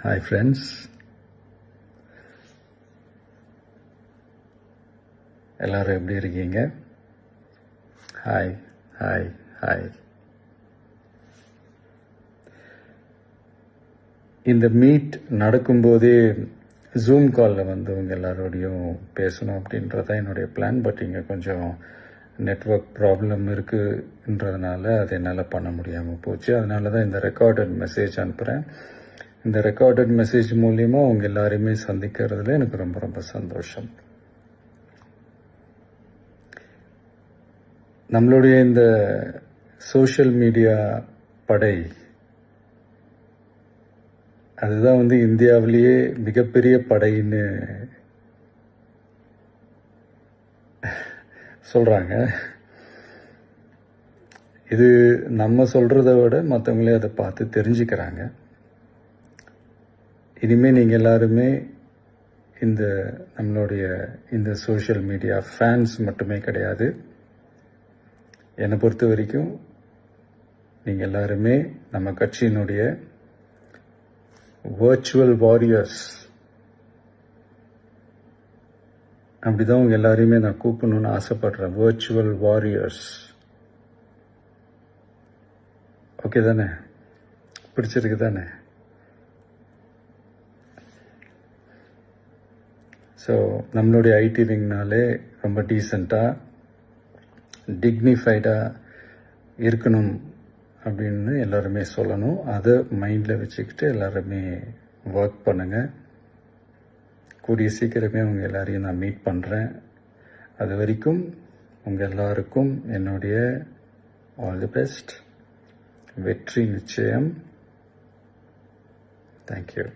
Hi friends, எல்லாரும் எப்படி இருக்கீங்க? Hi hi hi. இந்த மீட் நடக்கும்போதே ஜூம் காலில் வந்து உங்க எல்லாரோடையும் பேசணும் அப்படின்றதான் என்னுடைய பிளான். பட் இங்கே கொஞ்சம் நெட்வொர்க் ப்ராப்ளம் இருக்குன்றதுனால அது என்னால் பண்ண முடியாமல் போச்சு. அதனால தான் இந்த ரெக்கார்டட் மெசேஜ் அனுப்புகிறேன். இந்த ரெக்கார்டட் மெசேஜ் மூலியமா அவங்க எல்லாரையுமே சந்திக்கிறதுல எனக்கு ரொம்ப ரொம்ப சந்தோஷம். நம்மளுடைய இந்த சோஷியல் மீடியா படை அதுதான் வந்து இந்தியாவிலேயே மிகப்பெரிய படைன்னு சொல்றாங்க. இது நம்ம சொல்றதை விட மற்றவங்களே அதை பார்த்து தெரிஞ்சுக்கிறாங்க. இனிமேல் நீங்கள் எல்லாருமே இந்த நம்மளுடைய இந்த சோஷியல் மீடியா ஃபேன்ஸ் மட்டுமே கிடையாது. என்னை பொறுத்த வரைக்கும் நீங்கள் எல்லாருமே நம்ம கட்சியினுடைய வர்ச்சுவல் வாரியர்ஸ். அப்படிதான் உங்க எல்லாரையுமே நான் கூப்பிடணும்னு ஆசைப்படுறேன். Virtual warriors. ஓகே தானே? பிடிச்சிருக்கு தானே? ஸோ நம்மளுடைய ஐடி விங்னாலே ரொம்ப டீசெண்டாக டிக்னிஃபைடாக இருக்கணும் அப்படின்னு எல்லாருமே சொல்லணும். அதை மைண்டில் வச்சுக்கிட்டு எல்லாருமே ஒர்க் பண்ணுங்கள். கூடிய சீக்கிரமே உங்கள் எல்லாரையும் நான் மீட் பண்ணுறேன். அது வரைக்கும் உங்கள் எல்லாருக்கும் என்னுடைய ஆல் தி பெஸ்ட். வெற்றி நிச்சயம். தேங்க்யூ.